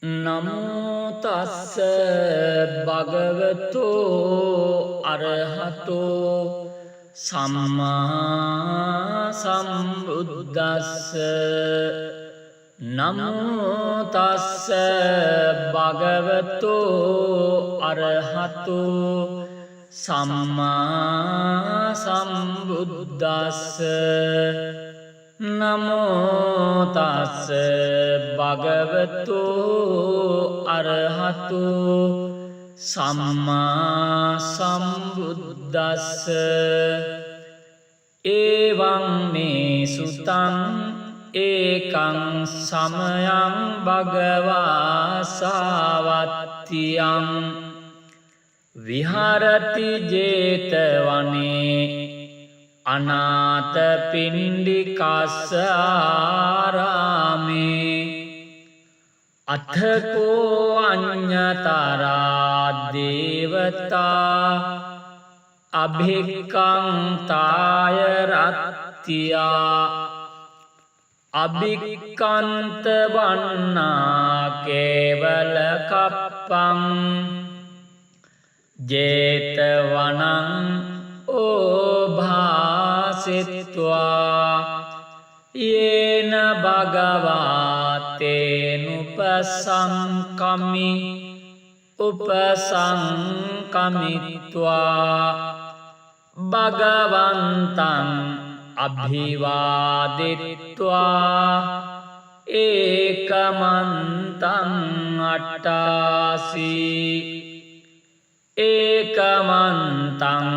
නමෝ තස්ස භගවතෝ අරහතෝ සම්මා සම්බුද්දස්ස. නමෝ තස්ස භගවතෝ අරහතෝ සම්මා සම්බුද්දස්ස. නමෝ තස්ස භගවතු අරහතු සම්මා සම්බුද්දස්ස. එවං මේ සුතං ඒකං සමයං භගවා සාවත්තියං විහරති ජේතවනේ අනාථපිණ්ඩිකස්සාරාමේ. අත්ථකෝ අඤ්ඤතරා දේවතා අභික්ඛන්තාය රත්ත්‍යා. අභික්ඛන්ත වන්නා කේවල කප්පං ජේතවනං ඕභාසිත්වා. යේන භගවාතේනුපසංකමි උපසංකමිත්වා භගවන්තං අභිවාදිත්වා ඒකමන්තං අට්ඨාසී. ඒකමන්තං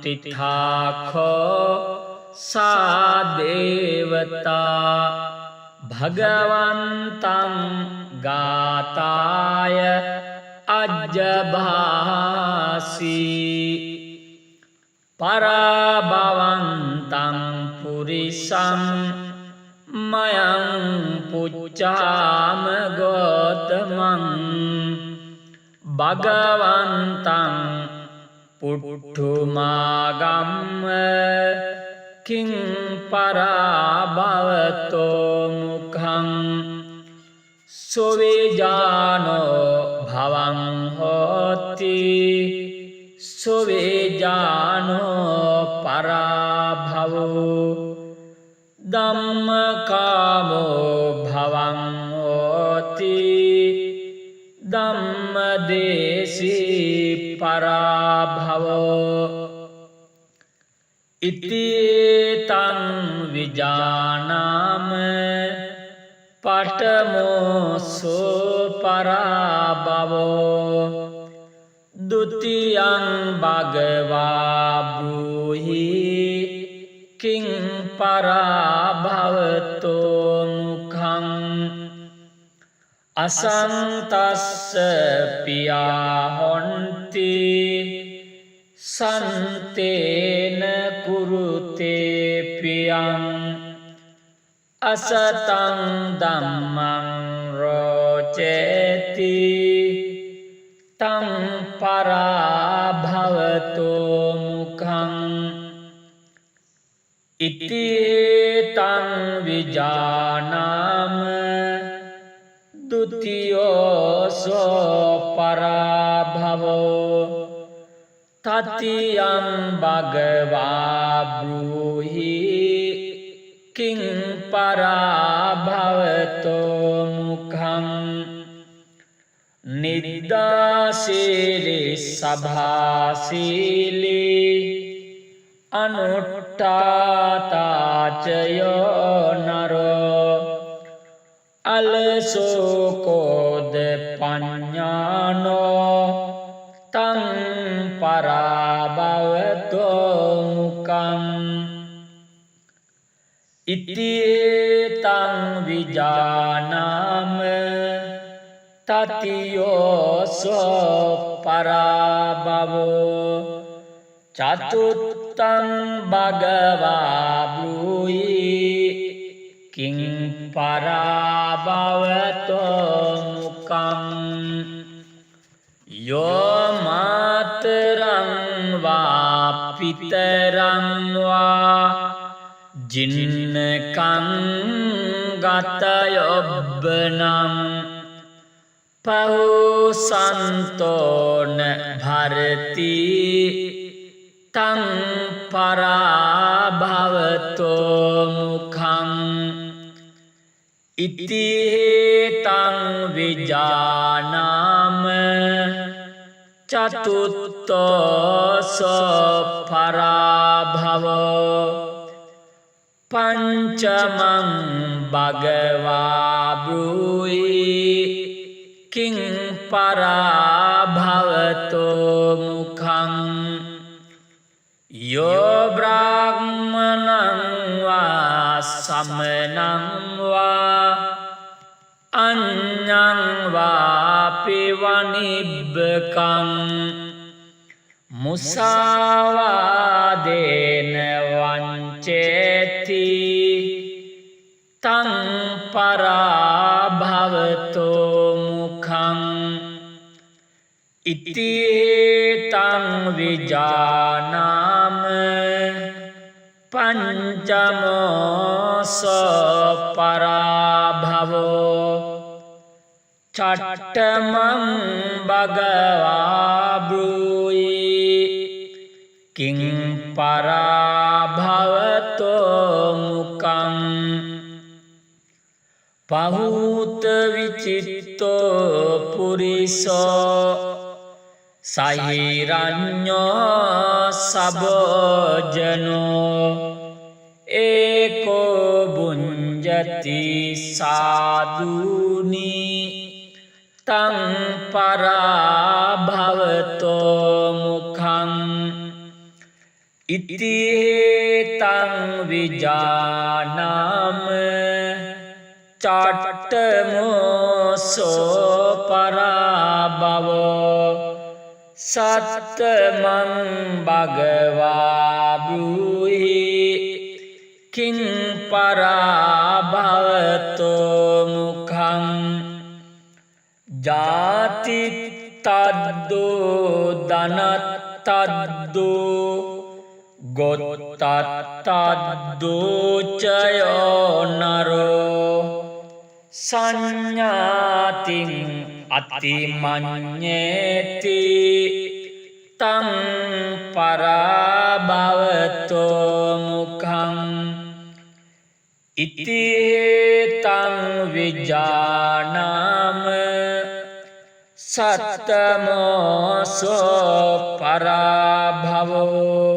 තිථාඛෝ සාදේවතා භගවන්තං ගාතාය අජ්ජභාසී. පරාභවන්තං පුරිසං මයං පුච්ඡාම ගෝතමං භගවන්තං පුට්ඨුමාගම්ම කිං පරාභවතෝ මුඛං සොවේජානෝ භවං හෝති සොවේජානෝ පරාභවෝ ධම්මකාමෝ භවං හෝති ධම්මදේශී පරාභවෝ. ඉතිතං විජානාම පඨමෝසෝ පරාභවෝ ဒုတိယံ භගවා බ්‍රූහි කිං පරාභවතෝ මුඛං අසන්තස්ස පියා හොන්ති සන්තේන කුරුතේ පියං අසතං ධම්මං රෝචේති තං පරාභවතෝ මුඛං. ඉතිතං විජානාම ဒုတိယසෝ පරාභවෝ තතියං භගවා බ්‍රූහි කිං පරාභවතෝ මුඛං. නිද්දාසීලී සභාසීලී අනුට්ඨාතාචයෝ නරෝ අලසෝකෝද පඤ්ඤානෝ තං පරාභවතෝ මුඛං. ඉතිතං විජානාම තතියෝසෝ පරාභවෝ චතුත්තං භගවා බ්‍රූහි කිං පරාභවතෝ මුඛං. යෝ මාතරං වා පිතරං වා ජින්නකං ගතයොබ්බනං පහුසන්තෝන භරති තං පරාභවතෝ මුඛං ඉතිහෙතං විජානාම චතුත්තෝස පරාභවෝ පංචමං භගවා බ්‍රූහි කිං පරාභවතෝ මුඛං යෝ බ්‍රාහ්මණං වා සමනං වා අඤ්ඤං වාපි වනිබ්බකං මුසාවාදේන වංචේති තං පරාභවතෝ මුඛං ඉතිහෙතං විජානාම පංචමෝස පරාභවෝ චට්ඨමං භගවා බ්‍රූහි කිං පරාභවතෝ මුඛං පහූත විචිත්තෝ පුරිසෝ සහිරඤ්ඤෝ සබෝජනෝ ඒකෝ බුඤ්ජති සාදුනි තං පරාභවතෝ මුඛං ඉතිහෙතං විජානාම චට්ඨමෝසෝ පරාභවෝ සත්තමං භගවා බ්‍රූහි කිං පරාභවතෝ මුඛං ජාතිත්තද්දෝ ධනත්තද්දෝ ගොත්තත්තද්දෝ චයෝ නරෝ සංඥාතින් අතිමඤ්ඤේති තං පරාභවතෝ මුඛං ඉතිහෙතං විජානාම සත්තමෝසෝ පරාභවෝ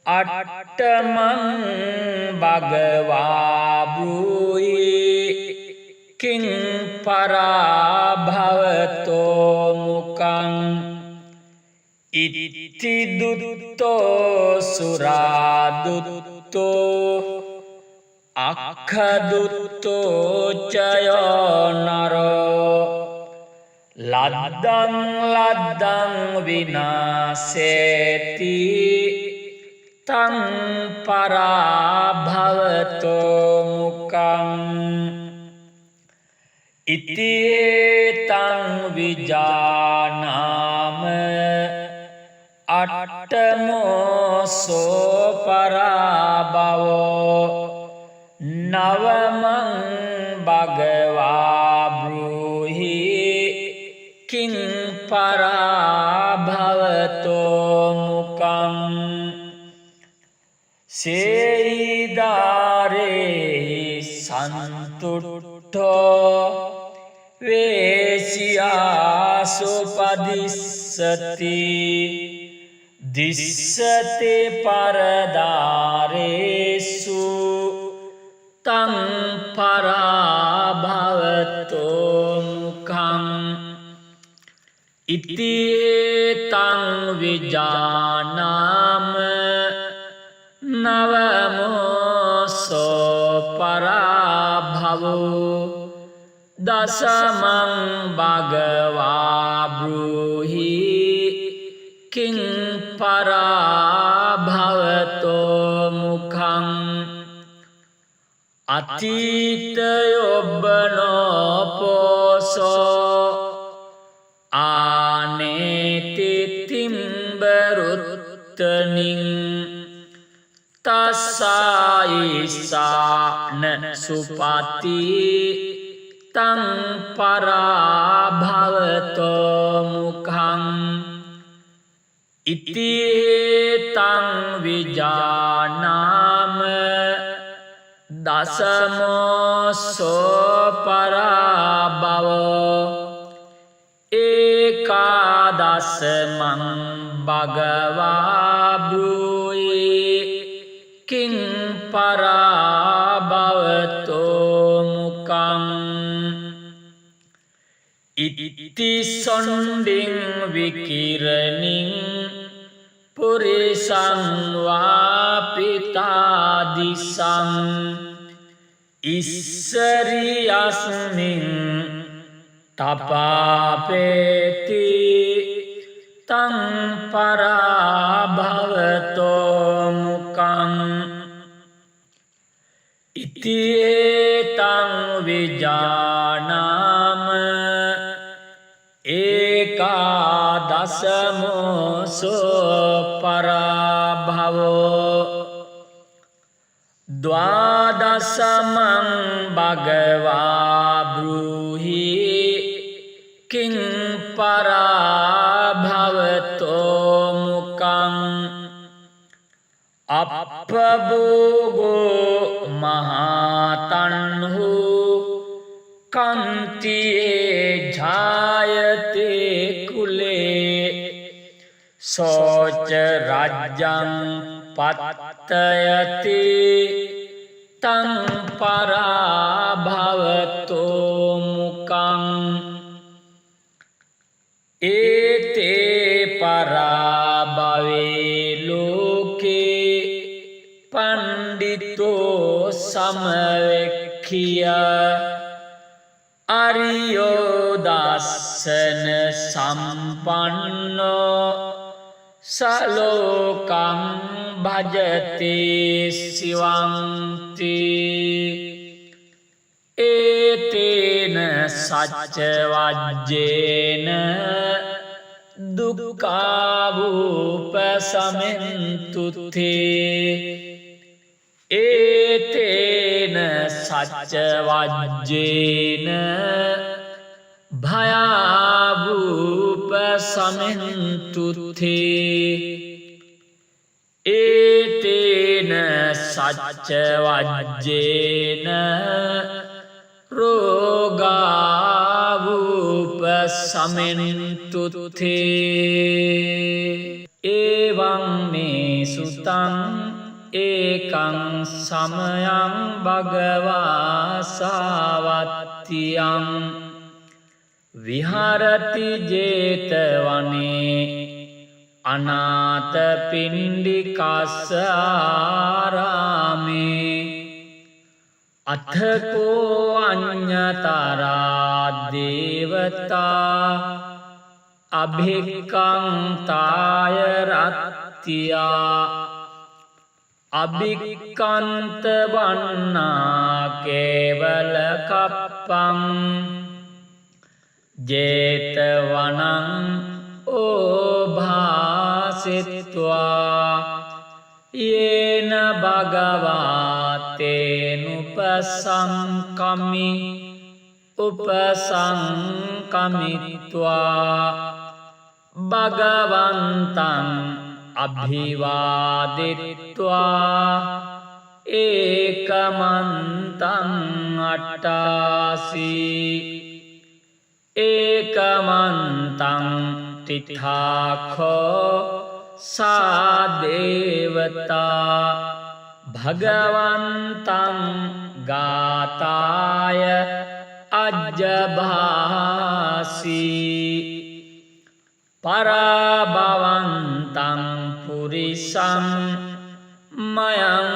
අට්ඨමං භගවා බ්‍රූහි කිං පරාභවතෝ මුඛං ඉත්ති දුත්තෝ සුරාදුත්තෝ අක්ඛදුත්තෝ චයෝ නරෝ ලද්දං ලද්දං විනාසේති තං පරාභවතෝ මුඛං ඉතිහෙතං විජානාම අට්ඨමෝසෝ පරාභවෝ නවමං භගවා බ්‍රූහි කිං පරාභවතෝ මුඛං සේයිදාරේ සන්තුට්ඨෝ වේසියාසුපදිස්සති දිස්සති පරදාරේසු තං පරාභවතෝ මුඛං ඉතිහෙතං විජානාම නවමෝසෝ පරාභවෝ දසමං භගවා බ්‍රූහි කිං පරාභවතෝ මුඛං අතීතයොබ්බනෝ පෝසෝ ආනේති තිම්බරුත්තනින් තස්සායිසාන සුපති තං පරාභවතෝ ඉතිතං විජානාම දසමෝසෝ පරාභවෝ ඒකාදසමං භගවා බ්‍රූහි කිං පරාභවතෝ මුකං ඉති සොණ්ඩින් විකිරණින් පුරිසං වාපිතාදිසං ඉස්සරියස්මින් තපාපේති තං පරාභවතෝ මුකං ඉතිතං විජානාම ඒකාදසමෝසෝ පරාභවෝ ද්වාදසමං භගවා බ්‍රූහි කිං පරාභවතෝ මුකං අප්පභෝගෝ මහතන්හු කන්තියේ ජායතේ කුලේ සෝච රජ්ජං පත්තයති තං පරාභවතෝ මුකං ඒතේ පරාභවේ ලෝකේ පණ්ඩිතෝ සමවෙක්ඛිය අරියෝ දස්සන සම්පන්නෝ සලෝකං භජති සිවන්ති ඒතේන සච්ච වජ්ජේන දුක්ඛාවූපසමෙන්තුතේ ඒතේන සච්ච වජ්ජේන භයාවූපසමෙන්තුතේ ඒතේන සච්ච වජ්ජේන රෝගාවූපසමෙන්තුතේ එවං මේ සුතං ඒකං සමයං භගවා සාවත්තියං විහරති ජේතවනේ අනාථපිණ්ඩිකස්ස ආරාමේ අථකෝ අඤ්ඤතරා දේවතා අභික්ඛන්තාය රත්ත්‍යා අභික්ඛන්ත වන්නා කේවල කප්පං ජේතවනං ඕභාසිත්වා යේන භගවාතේනුපසංකමි උපසංකමිත්වා භගවන්තං අභිවාදිත්වා ඒකමන්තං අට්ඨාසී ඒකමන්තං තිථාඛෝ සාදේවතා භගවන්තං ගාතාය අජ්ජභාසී පරාභවන්තං පුරිසං මයං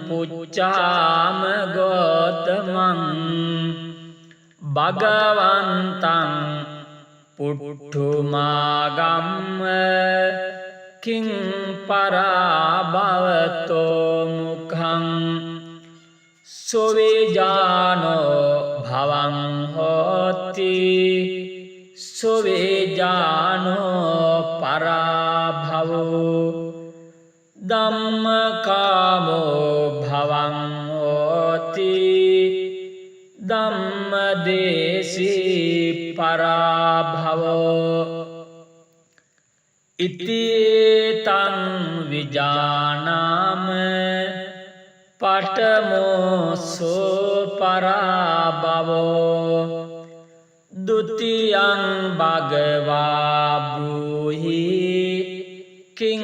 පුච්ඡාම ගෝතමං භගවන්තං පුට්ඨුමාගම්ම කිං පරාභවතෝ මුඛං සොවේජානෝ භවං හෝති සොවේජානෝ පරාභවෝ ධම්මකාමෝ භවං හෝති ධම්මදේශී පරාභවෝ ඉතිතං විජානාම පඨමෝසෝ පරාභවෝ ဒုတိယံ භගවා බ්‍රූහි කිං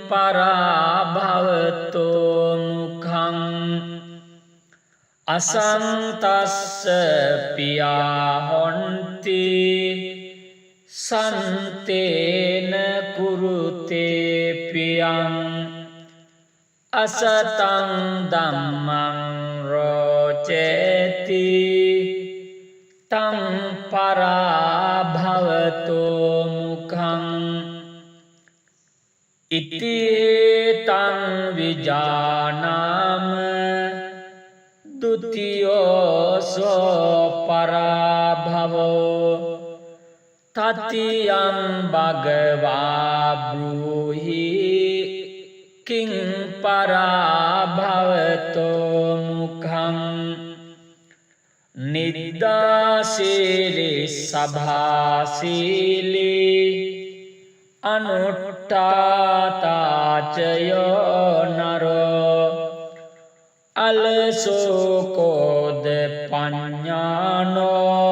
පරාභවතෝ මුඛං අසන්තස්ස පියා හොන්ති සන්තේන කුරුතේ පියං අසතං ධම්මං රෝචේති තං පරාභවතෝ මුඛං ඉතිතං විජානාම ဒုတိယසෝ පරාභවෝ තතියං භගවා බ්‍රූහි කිං පරාභවතෝ මුඛං නිද්දාසීලී සභාසීලී අනුට්ඨාතාචයෝ නරෝ අලසෝකෝද පඤ්ඤානෝ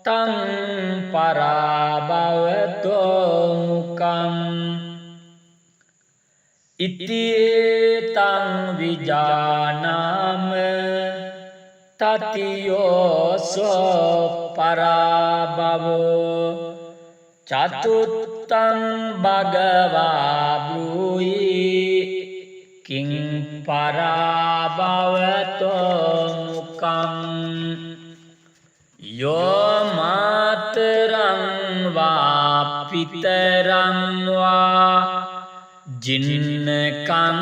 තං පරාභවතෝ මුඛං ඉතිතං විජානාම තතියෝසෝ පරාභවෝ චතුත්තං භගවා බ්‍රූහි කිං පරාභවතෝ මුඛං යෝ මාතරං වා පිතරං වා ජින්නකං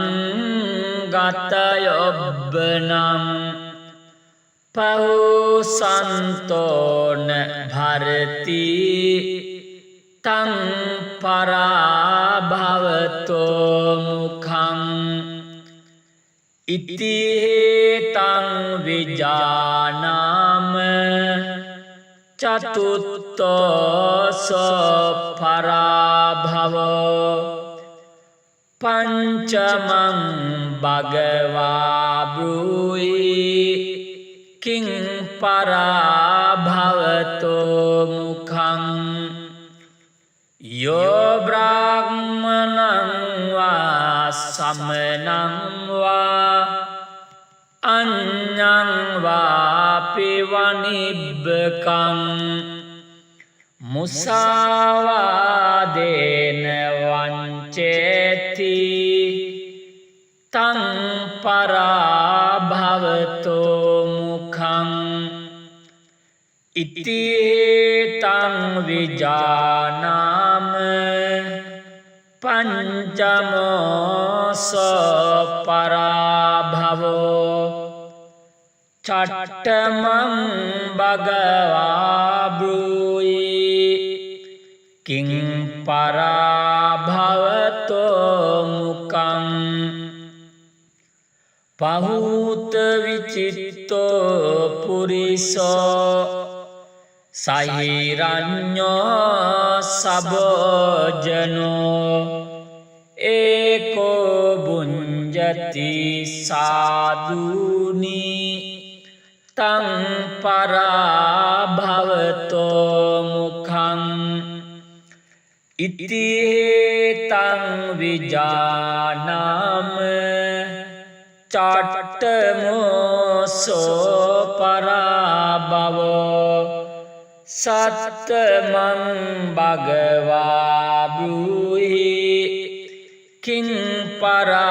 ගතයොබ්බනම් පහුසන්තෝන භරති තං පරාභවතෝ මුඛං ඉතිතං විජානාම චතුත්තෝසෝ පරාභවෝ පංචමං භගවා බ්‍රූහි කිං පරාභවතෝ මුඛං යෝ බ්‍රාහ්මණං වා සමනං වා අඤ්ඤං වාපි වනිබ්බකං මුසාවාදේන වංචේති තං පරාභවතෝ මුඛං ඉතිතං විජානාම පංචමෝසෝ පරාභවෝ චට්ඨමං භගවා බ්‍රූහි කිං පරාභවතෝ මුඛං පහූත විචිත්තෝ පුරිසෝ සහිරඤ්ඤෝ සබෝජනෝ ඒකෝ බුඤ්ජති සාදුනි තං පරාභවතෝ මුඛං ඉතිතං විජානාම චට්ඨමෝසෝ පරාභවෝ සත්තමං භගවා බ්‍රූහි කිං පරාභවතෝ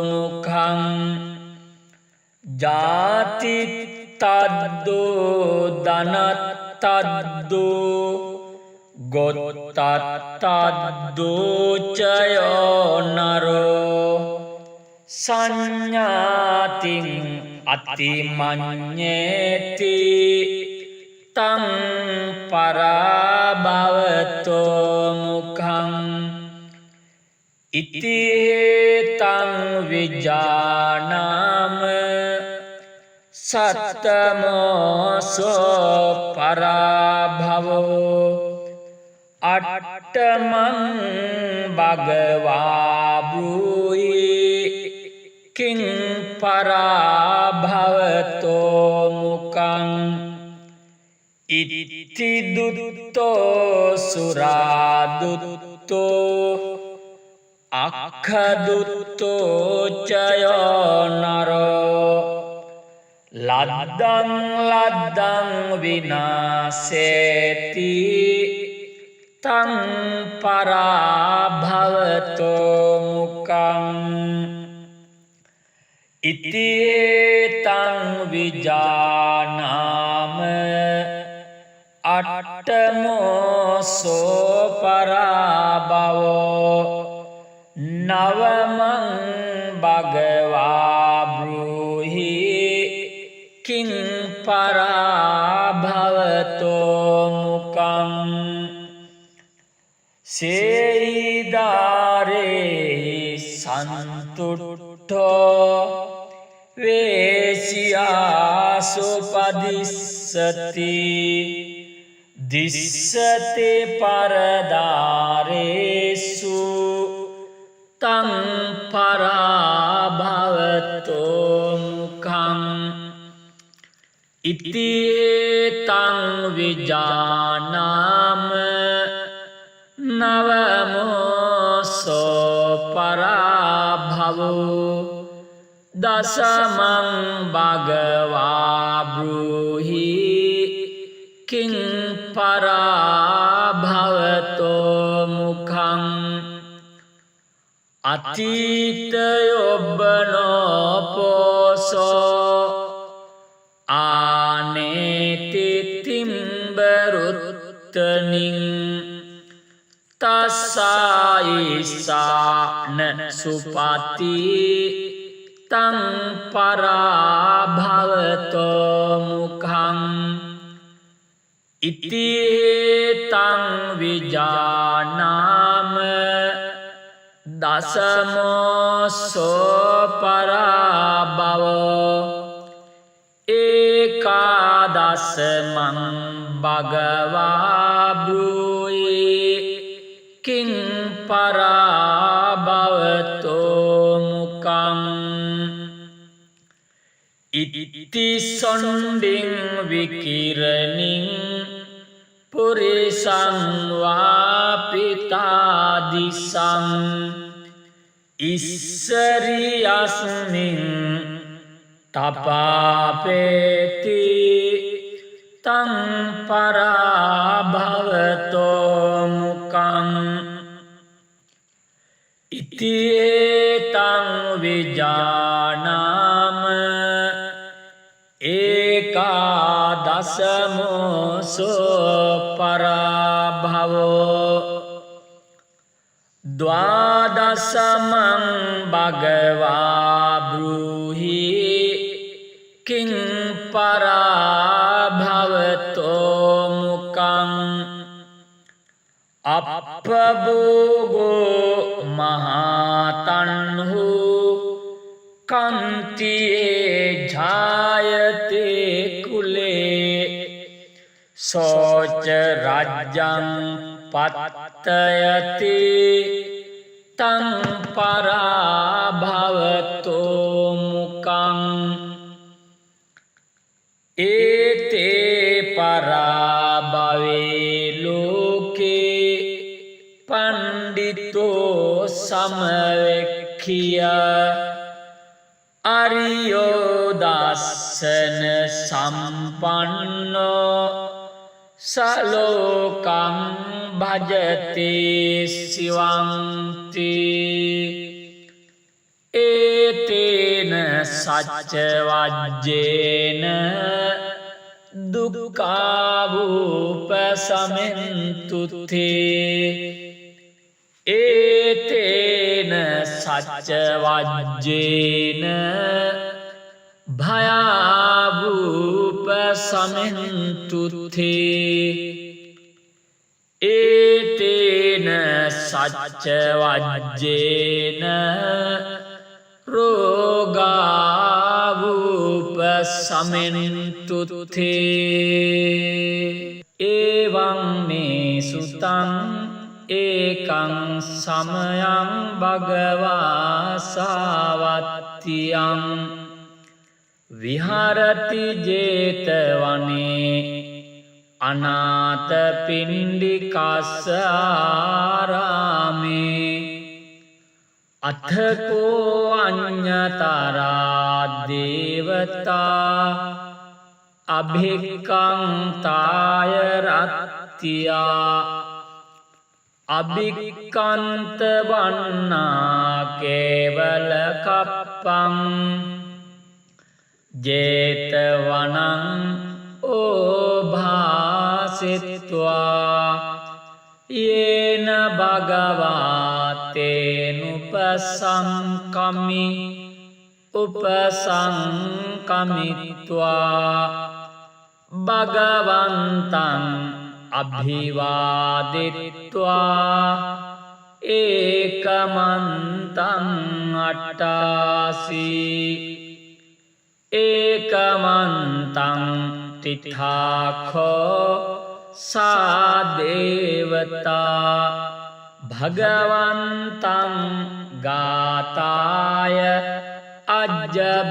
මුඛං ජාති තද්දෝ ධනත්තද්දෝ ගොත්තත්තද්දෝ චයෝ නරෝ සංඥාතින් අතිමඤ්ඤේති තං පරාභවතෝ මුඛං ඉතිතං විජානාම සත්තමෝසෝ පරාභවෝ අට්ඨමං භගවා බ්‍රූහි කිං පරාභවතෝ මුකං ඉති දුත්තෝ සුරාදුත්තෝ අක්ඛදුත්තෝ චයෝ නරෝ ලද්දං ලද්දං විනාසේති තං පරාභවතෝ මුකං ඉතිතං විජානාම අට්ඨමෝසෝ පරාභවෝ නවමං භගවා බ්‍රූහි කිං පරාභවතෝ මුකං සේයිදාරේ සන්තුට්ඨෝ වේසියාසුපදිස්සති දිස්සති පරදාරේසු තං පරාභවතෝ මුඛං ඉතිතං විජානාම නවමෝසෝ පරාභවෝ දසමං භගවා බ්‍රූහි කිං පරාභවතෝ මුඛං අතීතයොබ්බනෝ පෝසෝ ආනේති තිම්බරුත්තනින් තස්සායිසාන සුපති තං පරාභවතෝ මුඛං ඉතිතං විජානාම දසමෝසෝ පරාභවෝ ඒකාදසමං භගවා බ්‍රූහි කිං පරාභවතෝ මුඛං ඉති සොණ්ඩින් විකිරණින් පුරිසං වාපිතාදිසං ඉස්සරියස්මින් තපාපේති තං පරාභවතෝ මුඛං ඉතිතං විජානාම ඒකාදසමෝසෝ පරාභවෝ ද්වාදසමං භගවා බ්‍රූහි කිං පරාභවතෝ මුඛං අප්පභෝගෝ මහතන්හු කන්තියේ ජායතේ කුලේ සෝච රාජ්‍යං පත්තයති තං පරාභවතෝ මුඛං ඒතේ පරාභවේ ලෝකේ පණ්ඩිතෝ සමවෙක්ඛිය අරියෝ දස්සන සම්පන්නෝ සලෝකං භජති සිවන්ති ඒතේන සච්ච වජ්ජේන දුක්ඛාවූපසමෙන්තුතේ ඒතේන සච්ච වජ්ජේන භයාවූපසමෙන්තුතේ ඒතේන සච්ච වජ්ජේන රෝගාවූපසමෙන්තුතේ එවං මේ සුතං ඒකං සමයං භගවා සාවත්තියං විහරති ජේතවනේ අනාථපිණ්ඩිකස්ස ආරාමේ අත්ථකෝ අඤ්ඤතරා දේවතා අභික්ඛන්තාය රත්තියා අභික්ඛන්ත වන්නා කේවල කප්පං ජේතවනං ඕභාසිත්වා යේන භගවාතේනුපසංකමි උපසංකමිත්වා භගවන්තං අභිවාදිත්වා ඒකමන්තං අට්ඨාසී ඒකමන්තං තිථාඛෝ සාදේවතා භගවන්තං ගාතාය අජ්ජභාසී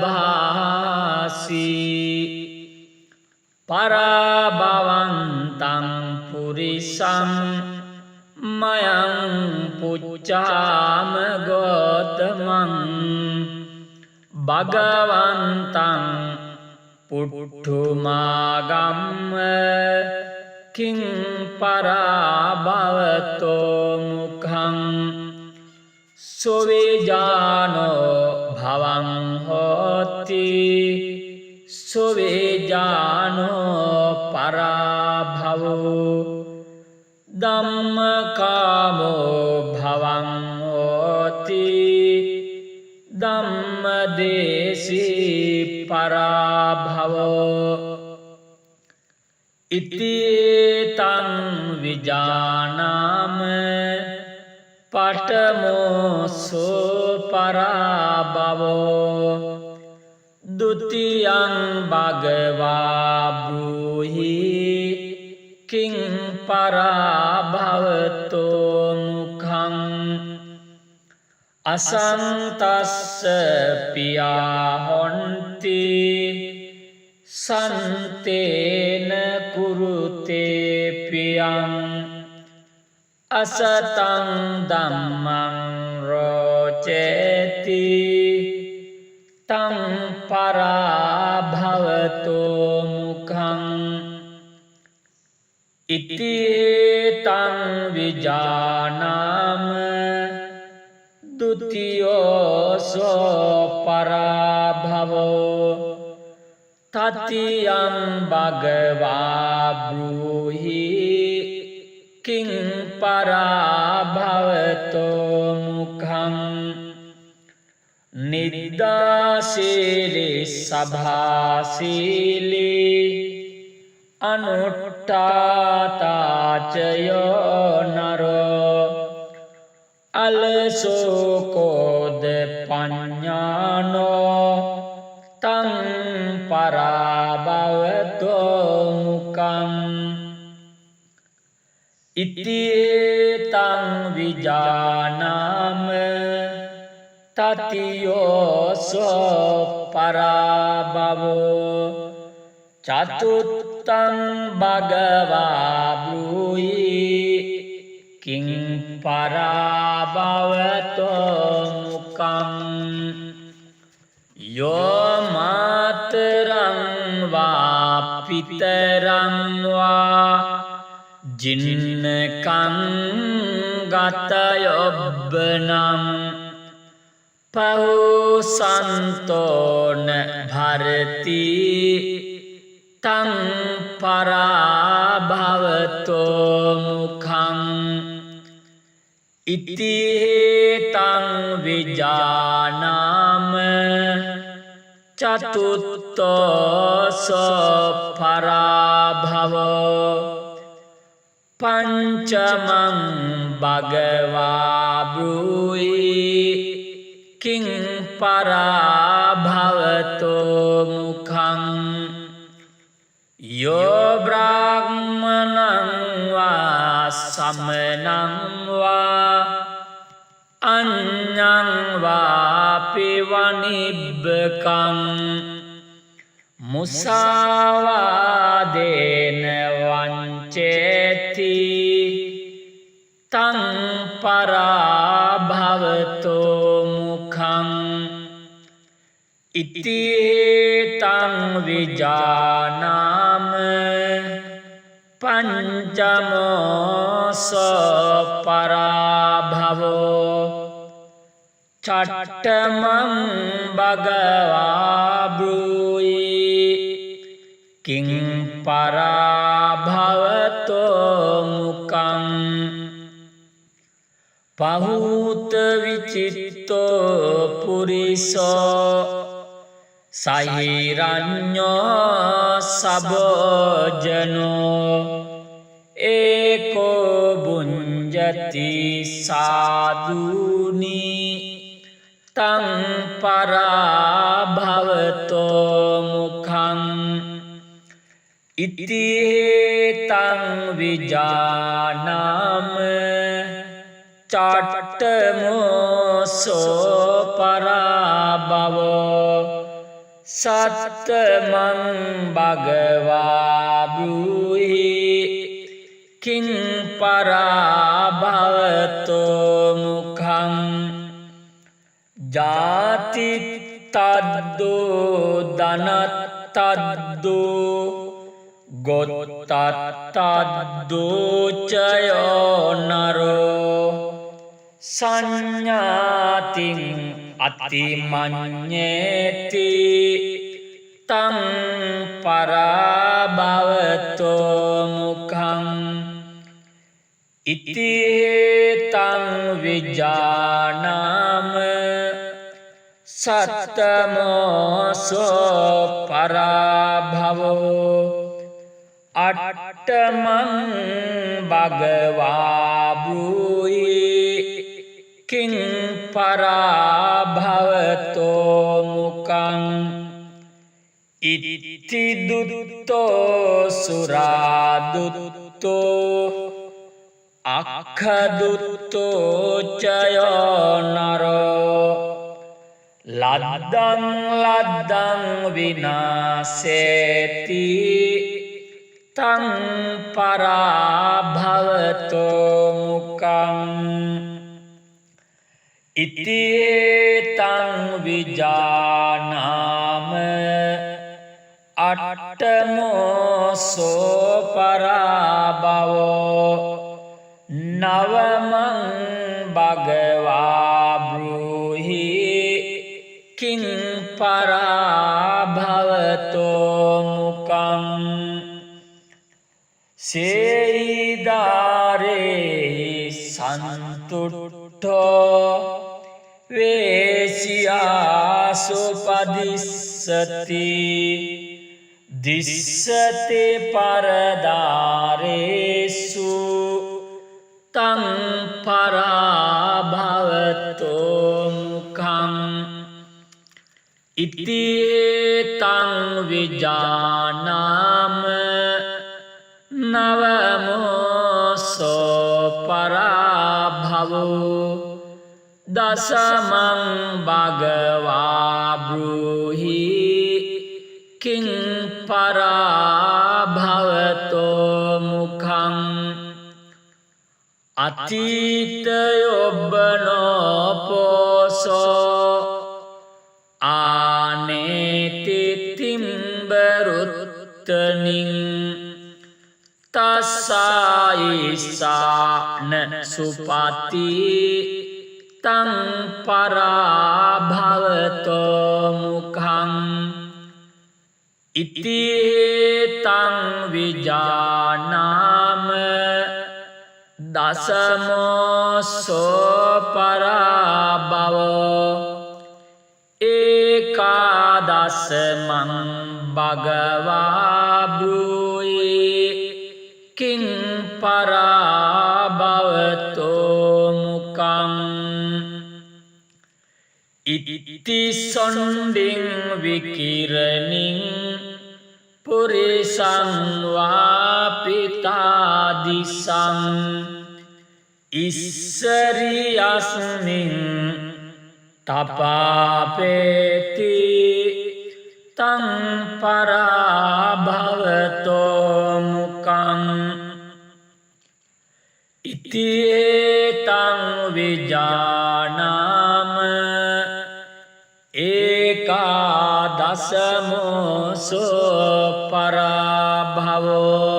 පරාභවන්තං පුරිසං මයං පුච්ඡාම ගෝතමං භගවන්තං පුට්ඨුමාගම්ම කිං පරාභවතෝ මුඛං සොවේජානෝ භවං හෝති සොවේජානෝ පරාභවෝ ධම්මකාමෝ භවං හෝති ධම්මදේශී පරාභවෝ ඉතිතං විජානාම පඨමෝසෝ පරාභවෝ ဒုတိယံ භගවා බ්‍රූහි කිං පරාභවතෝ මුඛං අසන්තස්ස පියා හොන්ති සන්තේන කුරුතේ පියං අසතං ධම්මං රෝචේති තං පරාභවතෝ මුඛං ඉතිතං විජානාම ဒုတိယසෝ පරාභවෝ තතියං භගවා බ්‍රූහි කිං පරාභවතෝ මුඛං නිද්දාසීලී සභාසීලී අනුට්ඨාතාචයෝ නරෝ අලසෝකෝද පඤ්ඤානෝ තං පරාභවතෝ මුඛං ඉතිතං විජානාම තතියෝසෝ පරාභවෝ චතුත්තං භගවා බ්‍රූහි කිං පරාභවතෝ මුඛං යෝ මාතරං වා පිතරං වා ජින්නකං ගතයොබ්බනම් පහුසන්තෝන භරති තං පරාභවතෝ මුඛං ඉතිතං විජානාම චතුත්තෝසෝ පරාභවෝ පංචමං භගවා බ්‍රූහි කිං පරාභවතෝ මුඛං යෝ බ්‍රාහ්මනං වා සමනං වා අඤ්ඤං වාපි වනිබ්බකං මුසාවාදේන වංචේති තං පරාභවතෝ මුඛං ඉති තං විජානාම පංචමෝස පරාභවෝ චට්ඨමං භගවා බ්‍රූයි කිං පරාභවතෝ මුඛං පහූත විචිත්තෝ පුරිසෝ සහිරඤ්ඤෝ සබෝජනෝ ඒකෝ බුඤ්ජති සාදුනි තං පරාභවතෝ මුඛං ඉති තං විජානාම චට්ඨමෝසෝ පරාභවෝ සත්තමං භගවා බ්‍රූහි කිං පරාභවතෝ මුඛං ජාති තද්දෝ ධනත්තද්දෝ ගොත්තත්තද්දෝ චයෝ නරෝ සංඥාතින් අතිමඤ්ඤේති තං පරාභවතෝ මුඛං ඉති තං විජානාම සත්තමෝසෝ පරාභවෝ අට්ඨමං භගවා බ්‍රූහි කිං පරාභවතෝ මුඛං ඉති දුත්තෝ සුරාදුත්තෝ අක්ඛදුත්තෝ චයෝ නරෝ ලද්දං ලද්දං විනාසේති තං පරාභවතෝ මුඛං ඉති තං විජානාම අට්ඨමෝසෝ පරාභවෝ නවමං භගවා බ්‍රූහි කිං පරාභවතෝ මුඛං සේයිදාරේ සන්තුට්ඨෝ වේසියාසුපදිස්සති දිස්සති පරදාරේසු තං පරාභවතෝ මුඛං ඉති තං විජානාම නවමෝසෝ පරාභවෝ දසමං භගවා බ්‍රූහි කිං පරාභවතෝ මුඛං අතීතයොබ්බනෝ පෝසෝ ආනේති තිම්බරුත්තනින් තස්සායිසාන සුපති තං පරාභවතෝ මුඛං ඉති තං විජානාම දසමෝසෝ පරාභවෝ ඒකාදසමං භගවා බ්‍රූහි කිං පරාභවතෝ මුඛං ඉති සොණ්ඩින් විකිරණින් පුරිසං වාපිතා දිසං ඉස්සරියස්මින් තපාපේති තං පරාභවතෝ මුකං ඉතියේතං විජානාම ඒකාදසමෝසෝ පරාභවෝ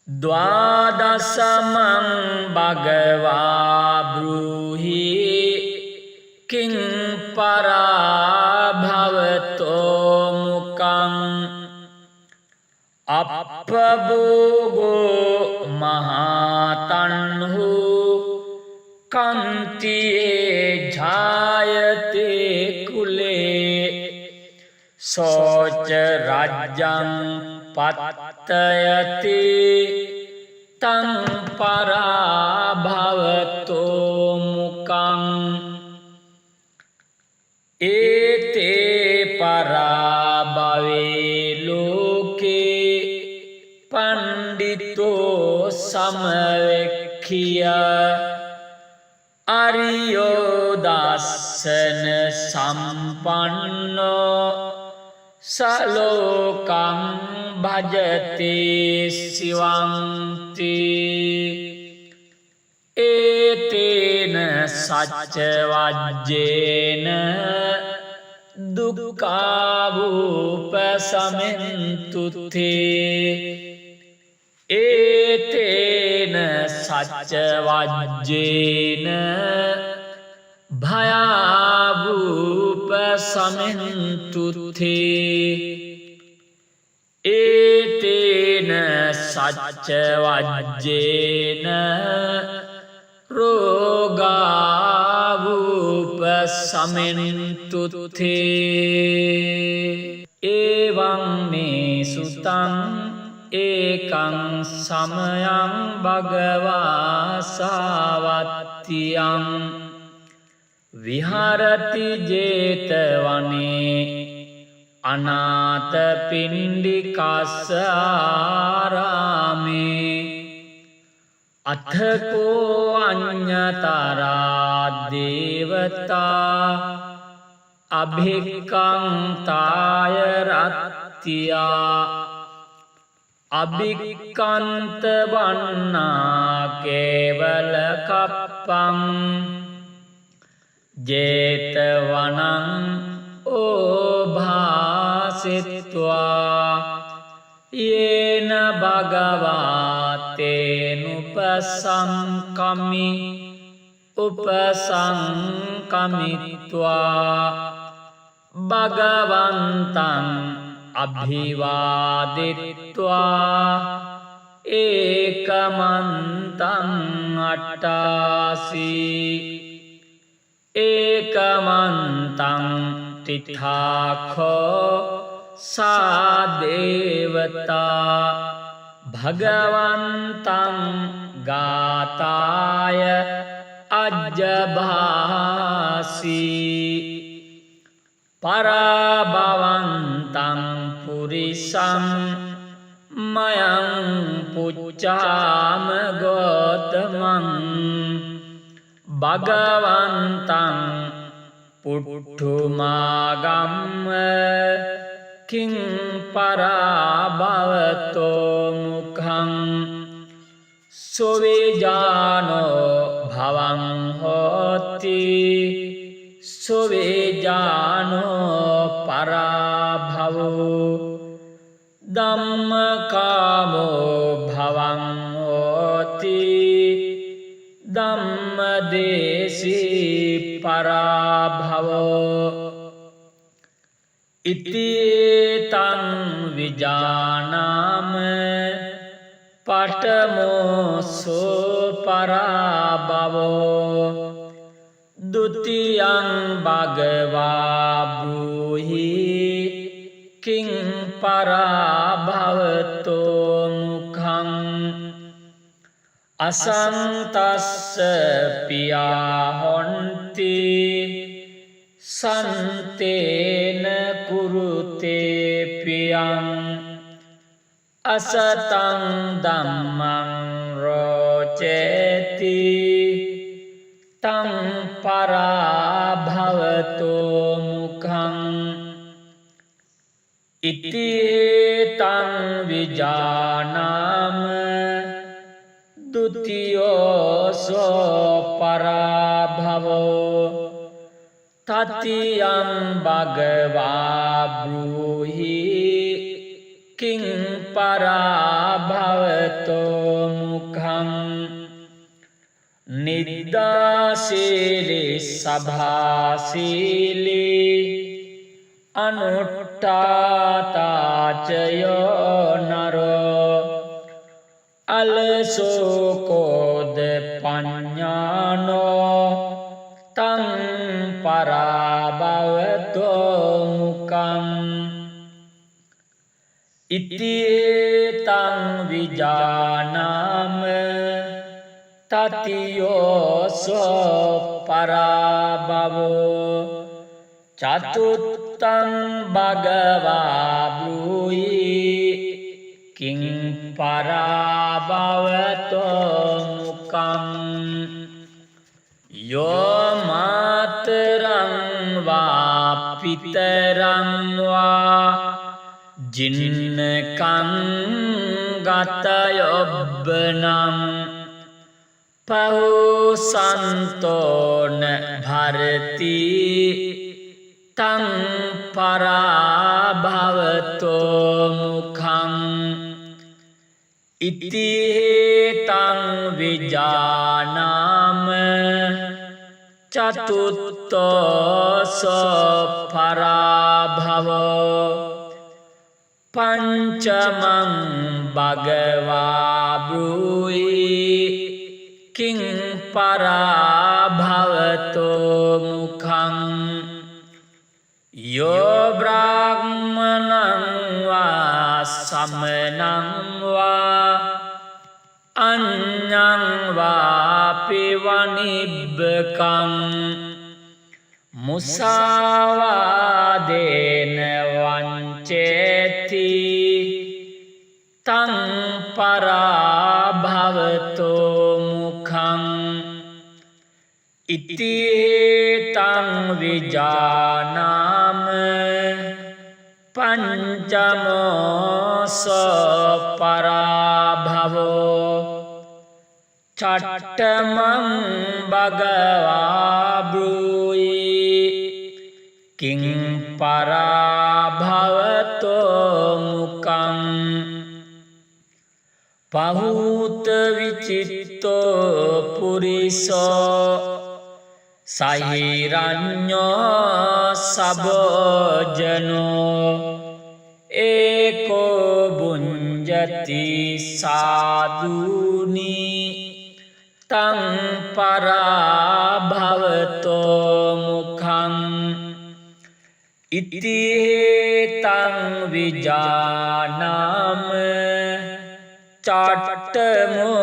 ද්වාදසමං භගවා බ්‍රූහි කිං පරාභවතෝ මුකං අප්පභෝගෝ මහතන්හු කන්තියේ ජායතේ කුලේ සෝච රාජ්‍යං පත්තයති තං පරාභවතෝ මුකං ඒතේ පරාභවේ ලෝකේ පණ්ඩිතෝ සමවෙක්ඛිය අරියෝ දස්සන සම්පන්නෝ සලෝකං භජති සිවන්ති ඒතේන සච්ච වජ්ජේන දුක්ඛාවූපසමෙන්තුතේ ඒතේන සච්ච වජ්ජේන භයාවූපසමෙන්තුතේ ඒතේන සච්ච වජ්ජේන රෝගාවූපසමෙන්තුතේ එවං මේ සුතං ඒකං සමයං භගවා සාවත්තියං විහරති ජේතවනේ අනාථපිණ්ඩිකස්ස ආරාමේ අත්ථකෝ අඤ්ඤතරා දේවතා අභික්ඛන්තාය රත්ත්‍යා අභික්ඛන්ත වන්නා කේවල කප්පං ජේතවනං ඕභාසිත්වා යේන භගවාතේනුපසංකමි උපසංකමිත්වා භගවන්තං අභිවාදිත්වා ඒකමන්තං අට්ඨාසී ඒකමන්තං තිථාඛෝ සාදේවතා භගවන්තං ගාතාය අජ්ජභාසී පරාභවන්තං පුරිසං මයං පුච්ඡාම ගෝතමං භගවන්තං පුට්ඨුමාගම්ම කිං පරාභවතෝ මුඛං සොවේජානෝ භවං හෝති සොවේජානෝ පරාභවෝ ධම්මකාමෝ භවං හෝති ධම්මදේශී පරාභවෝ ඉතිතං විජානාම පඨමෝසෝ පරාභවෝ ဒုတိယံ භගවා බ්‍රූහි කිං පරාභවතෝ මුඛං අසන්තස්ස පියා හොන්ති සන්තේන කුරුතේ පියං අසතං ධම්මං රෝචේ ඉතිතං විජානාම ဒုတိ යෝසෝ පරාභවෝ තතියං භගවා බ්‍රූහි කිං පරාභවතෝ මුඛං නිද්දාසීලි සභාසීලි අනුට්ඨාතාචයෝ නරෝ අලසෝකෝද පඤ්ඤානෝ තං පරාභවතෝ මුඛං ඉතිතං විජානාම තතියෝසෝ පරාභවෝ චතුත්තං භගවා බ්‍රූහි කිං පරාභවතෝ මුඛං යෝ මාතරං වා පිතරං වා ජින්නකං ගතයොබ්බනම් පහුසන්තෝන භරති තං පරාභවතෝ මුඛං ඉතිතං විජානාම චතුත්තෝසෝ පරාභවෝ පංචමං භගවා බ්‍රූහි කිං පරාභවතෝ මුඛං යෝ බ්‍රාහ්මණං වා සමනං වා අඤ්ඤං වාපි වනිබ්බකං මුසාවාදේන වංචේති තං පරාභවතෝ මුඛං ඉතිතං විජානාම පංචමෝසෝ පරාභවෝ චට්ඨමං භගවා බ්‍රූහි කිං පරාභවතෝ මුඛං පහූත විචිත්තෝ පුරිසෝ සහිරඤ්ඤෝ සබෝජනෝ ඒකෝ බුඤ්ජති සාදුනි තං පරාභවතෝ මුඛං ඉතිතං විජානාම චට්ඨමෝසෝ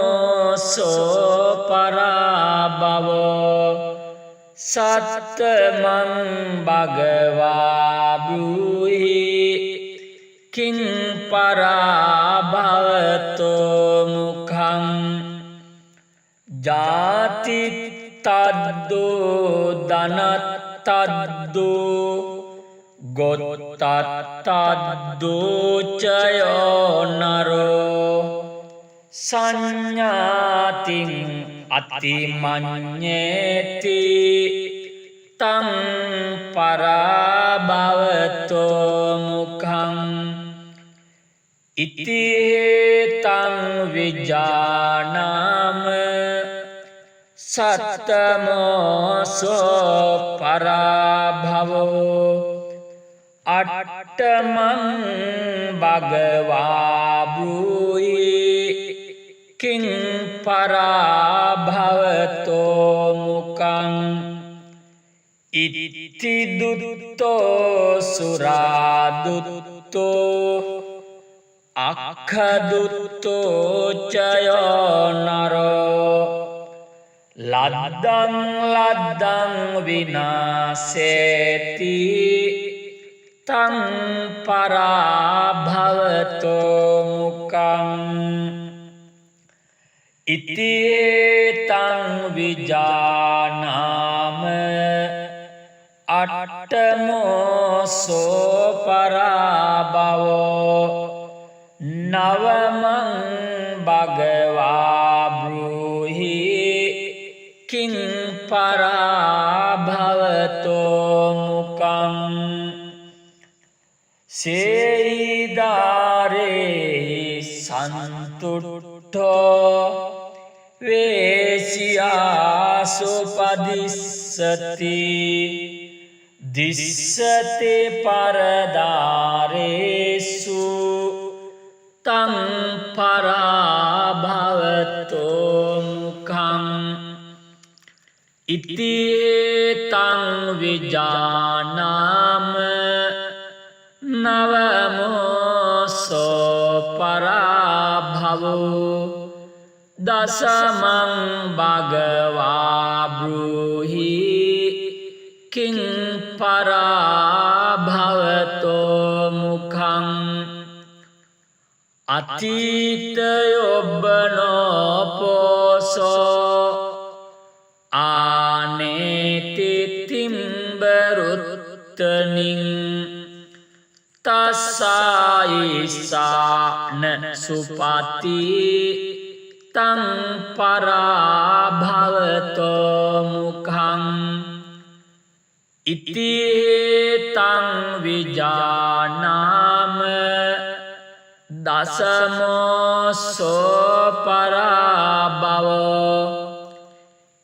පරාභවෝ සත්තමං භගවා බ්‍රූහි කිං පරාභවතෝ මුඛං ජාති තද්දෝ ධනත්තද්දෝ ගොත්තත්තද්දෝ චයෝ නරෝ සංඥාතින් අතිමඤ්ඤේති තං පරාභවතෝ මුඛං ඉතිතං විජානාම සත්තමෝසෝ පරාභවෝ අට්ඨමං භගවා බ්‍රූහි කිං පරාභවතෝ මුඛං ඉති දුත්තෝ සුරාදුත්තෝ අක්ඛදුත්තෝ චයෝ නරෝ ලද්දං ලද්දං විනාසේති තං පරාභවතෝ මුඛං ඉතිතං විජානාම අට්ඨමෝ සෝ පරාභවෝ නවමං භගවා බ්‍රූහි කිං පරාභවතෝ මුකං සේයිදාරේ සන්තුට්ඨෝ වේසියාසුපදිස්සති දිස්සති පරදාරේසු තං පරාභවතෝ මුඛං ඉතිතං විජානාම නවමෝසෝ පරාභවෝ දසමං භගවා බ්‍රූහි කිං පරාභවතෝ මුඛං අතීතයොබ්බනෝ පෝසෝ ආනේති තිම්බරුත්තනින් තස්සායිසාන සුපති තං පරාභවතෝ මුඛං ඉතිතං විජානාම දසමෝසෝ පරාභවෝ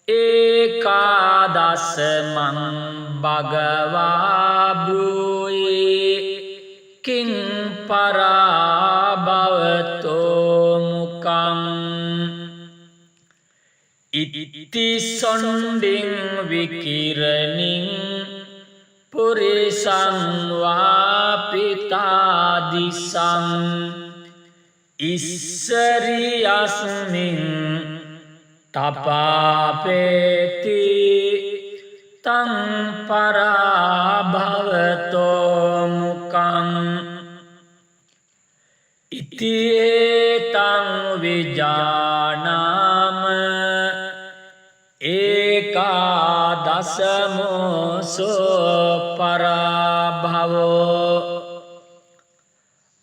ඒකාදසමං භගවා බ්‍රූහි කිං පරාභවතෝ මුඛං ඉතිසොණ්ඩින් විකිරණින් පුරිසං වාපිතාදිසං ඉස්සරියස්මින් තපාපේති තං පරාභවතෝ මුඛං ඉතිතං විජානාම ඒකාදසමෝසෝ පරාභවෝ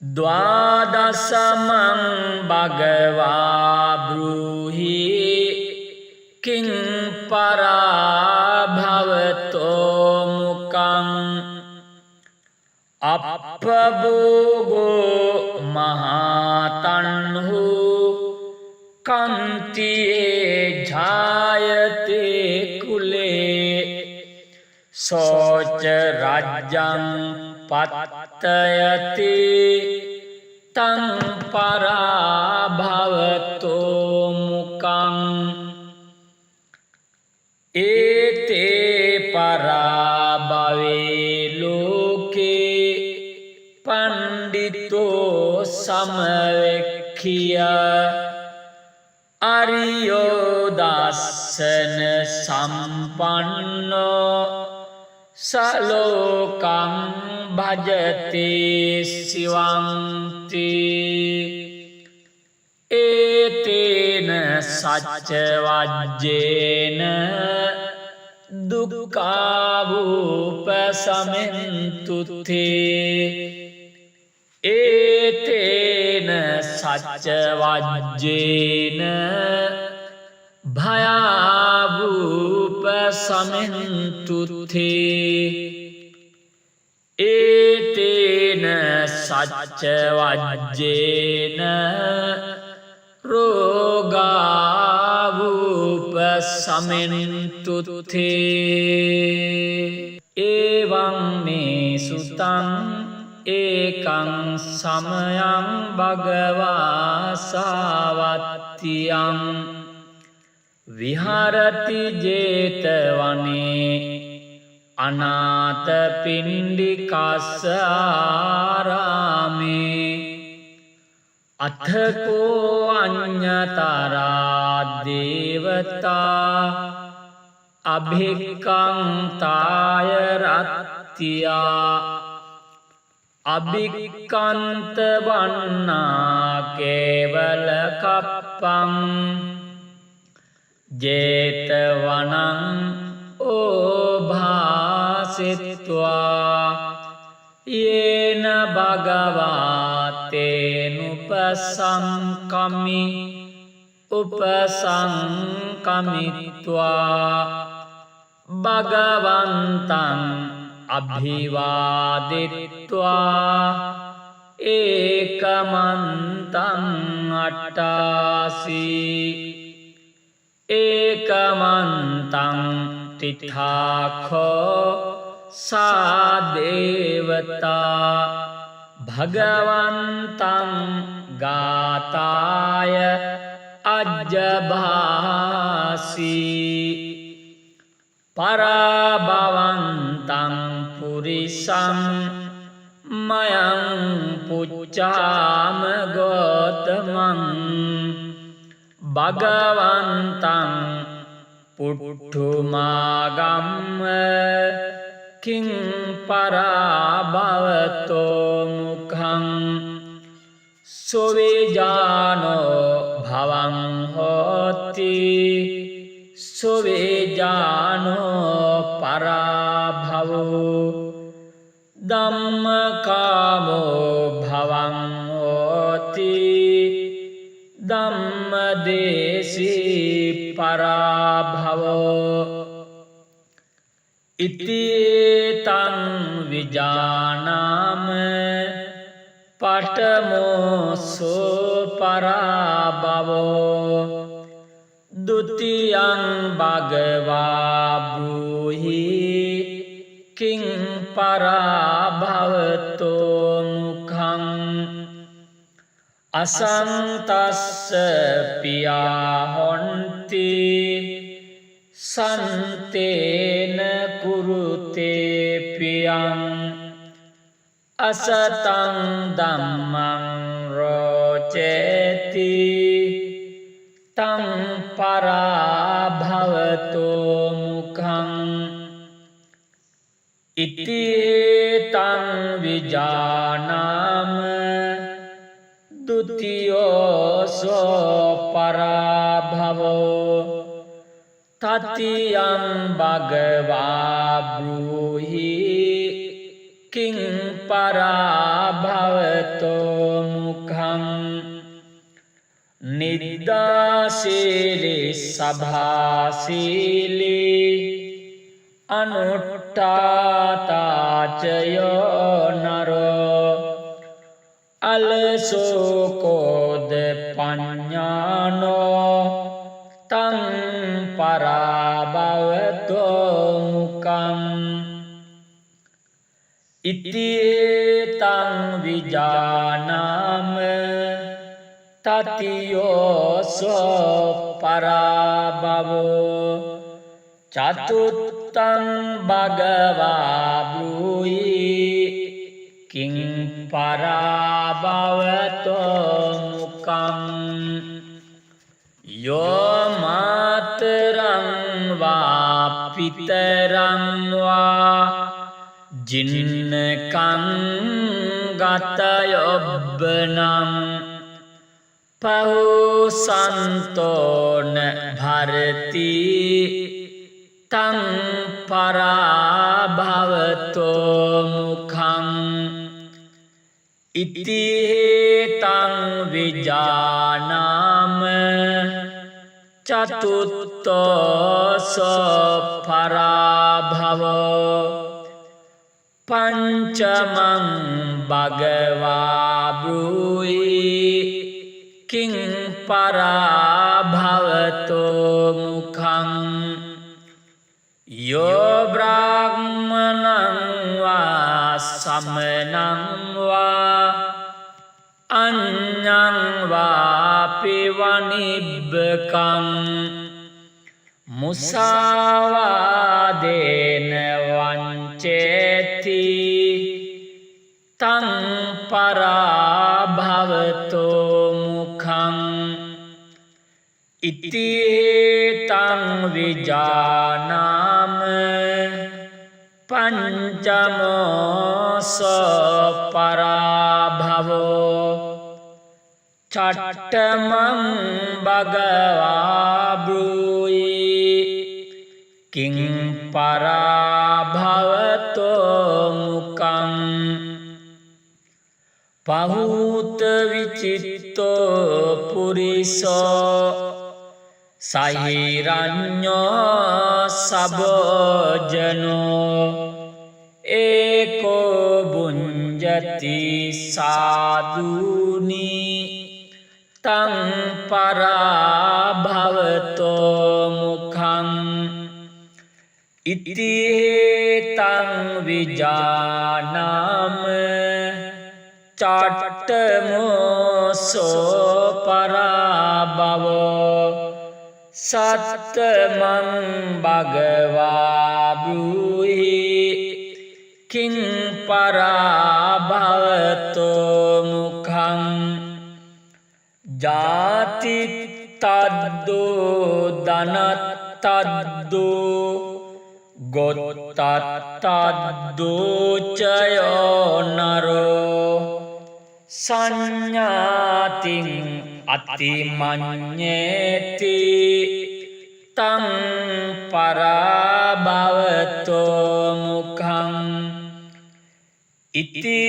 ද්වාදසමං භගවා බ්‍රූහි කිං පරාභවතෝ මුඛං අප්පභෝගෝ මහතන්හු කන්තියේ ජායතේ කුලේ සෝච රාජ්‍යං පත්තයති තං පරාභවතෝ මුඛං ඒතේ පරාභවේ ලෝකේ පණ්ඩිතෝ සමවෙක්ඛිය අරියෝ දස්සන සම්පන්නෝ සලෝකං භජති සිවන්ති ඒතේන සච්ච වජ්ජේන දුක්ඛාවූපසමෙන්තුතේ ඒතේන සච්ච වජ්ජේන භයාවූපසමෙන්තුතේ ඒතේන සච්ච වජ්ජේන රෝගාවූපසමෙන්තුතේ එවං මේ සුතං ඒකං සමයං භගවා සාවත්තියං විහරති ජේතවනේ අනාථපිණ්ඩිකස්ස ආරාමේ අථකෝ අඤ්ඤතරා දේවතා අභික්ඛන්තාය රත්තියා අභික්ඛන්ත වන්නා කේවල කප්පං ජේතවනං ඕභාසිත්වා येन भगवतेनुपसंकमि उपसंकमित्वा भगवन्तं अभिवादित्वा एकमन्तं अट्टासि एकमन्तं तिथाखो सा देवता भगवन्तं गाताय अज्जभासि पराभवन्तं पुरिसं मयं पुच्छाम गौतमं भगवन्तं पुट्ठुमागम्य किं पराभवतो मुखं सुविजानो भवं होति सुविजानो पराभवो धम्मकामो भवं होति धम्मदेशी पराभवो इत्येतं विजानाम पठमोऽसो पराभवो द्वितीयं भगवा ब्रूहि किं पराभवतो मुखं असन्तस्य पिया हन्ति सन्तेन कुरुते प्रियं असतं धम्मं रोचेति तं पराभवतो मुखं इत्येतं विजानाम द्वितीयोऽसो पराभवो तृतीयं भगवा ब्रूहि किं पराभवतो मुखं निदासीली सभासीली अनुट्टाता च यो नरो अलसोकोदपञ्ज्ञानो तं पराभवतो मुखम् इत्येतं विजानाम तृतीयोऽसो पराभवो चतुर्थं भगवा ब्रूहि किं पराभवतो मुखम् यो मातरं वा पितरं वा जिन्नकं गतयोब्बनं पहुसन्तो न भरति तं पराभवतो मुखम् इत्येतं विजानाम चतुर्थोऽसो पराभवो पंचमं भगवा ब्रूहि किं पराभवतो मुखं यो ब्राह्मणं वा समनं वा अन्यं वापि वनिभ्यकं मुसावादेन वञ्चेति तं पराभवतो मुखम् इत्येतं विजानाम पंचमोऽसो पराभवो छठमं भगवा ब्रूहि किं पराभवतो मुखम् පහූත විචිත්තෝ පුරිසෝ සහිරඤ්ඤෝ සබෝජනෝ ඒකෝ බුඤ්ජති සාදුනි තං පරාභවතෝ මුඛං ඉති තං විජානාම චට්ඨමෝසෝ පරාභවෝ සත්තමං භගවා බ්‍රූහි කිං පරාභවතෝ මුඛං ජාති තද්දෝ ධනත්තද්දෝ ගොත්තත්තද්දෝ චයෝ නරෝ සංඥාතින් අතිමඤ්ඤේති තං පරාභවතෝ මුඛං ඉති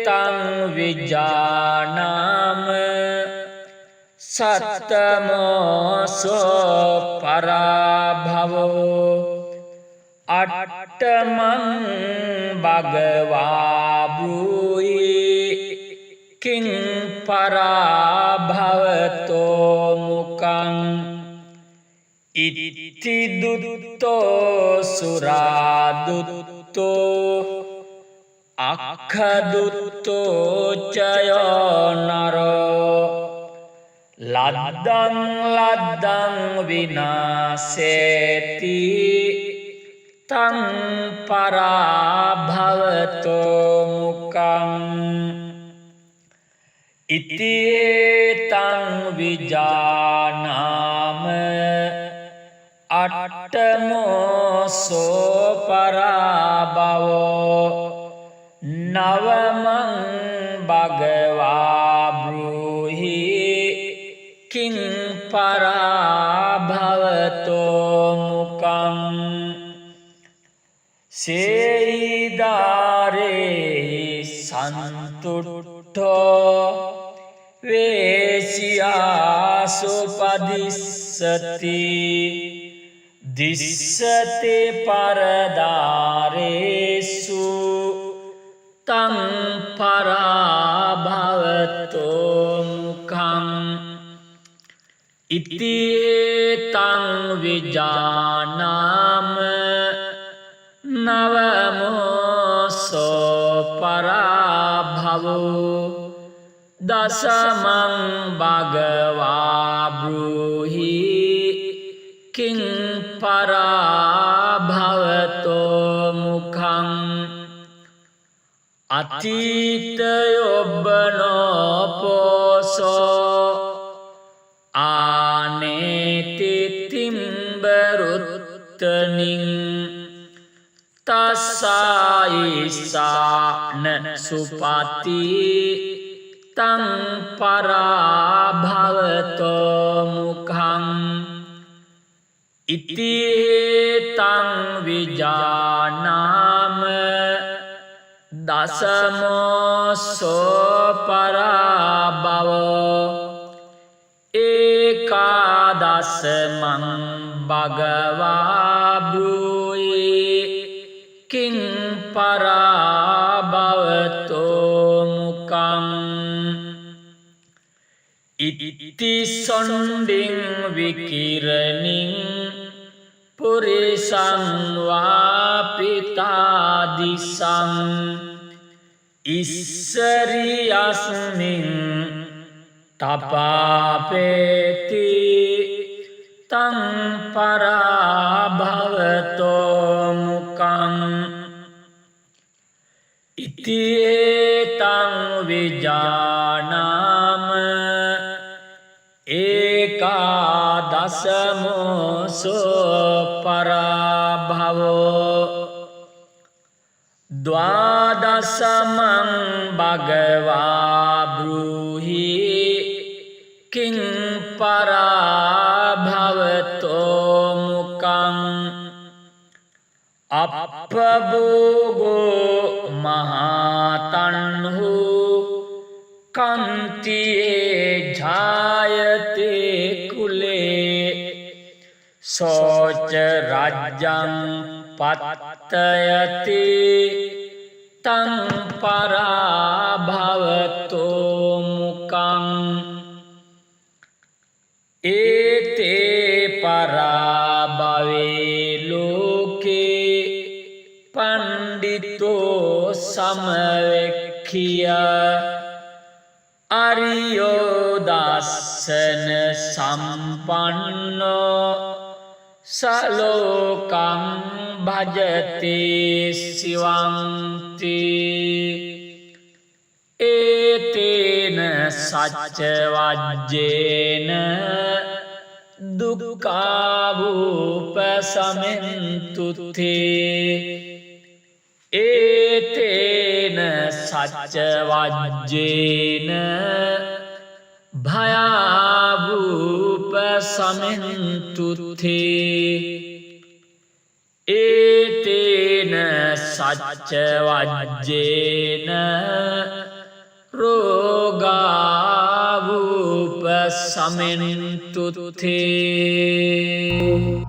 තං විජානාම සත්තමෝසෝ පරාභවෝ අට්ඨමං භගවා බ්‍රූහි කිං පරාභවතෝ මුඛං ඉති දුත්තෝ සුරාදුත්තෝ අක්ඛදුත්තෝ චයෝ නරෝ ලද්දං ලද්දං විනාසේති තං පරාභවතෝ මුඛං ඉති තං විජානාම අට්ඨමෝසෝ පරාභවෝ නවමං භගවා බ්‍රූහි කිං පරාභවතෝ මුඛං සේයිදාරේ සන්තුට්ඨෝ වේසියාසුපදිස්සති දිස්සති පරදාරේසු තං පරාභවතෝ මුඛං ඉති තං විජානාම නවමෝසෝ පරාභවෝ දසමං භගවා බ්‍රූහි කිං පරාභවතෝ මුඛං අතීතයොබ්බනෝ පෝසෝ ආනේති තිම්බරුත්තනින් තස්සායිසාන සුපති තං පරාභවතෝ මුඛං ඉති තං විජානාම දසමෝසෝ පරාභවෝ ඒකාදසමං භගවා බ්‍රූහි කිං පරාභවතෝ මුඛං ඉති සොණ්ඩින් විකිරණින් පුරිසං වාපිතාදිසං ඉස්සරියස්මින් තපාපේති තං පරාභවතෝ මුඛං ඉති තං විජානාම ඒකාදසමෝසෝ පරාභවෝ ද්වාදසමං භගවා බ්‍රූහි කිං පරාභවතෝ මුඛං අප්පභෝගෝ මහතන්හු ජායති කුලේ සෝච රාජ්‍යං පත්තයති තං පරාභවතෝ මුකං ඒතේ පරාභවේ ලෝකේ පණ්ඩිතෝ සමවෙක්ඛිය අරියෝ දස්සන සම්පන්නෝ සලෝකං භජති සිවන්ති ඒතේන සච්ච වජ්ජේන දුක්ඛාවූපසමෙන්තුතේ ඒතේන සච්ච වජ්ජේන භයාවූපසමෙන්තුතේ ඒතේන සච්ච වජ්ජේන රෝගාවූපසමෙන්තුතේ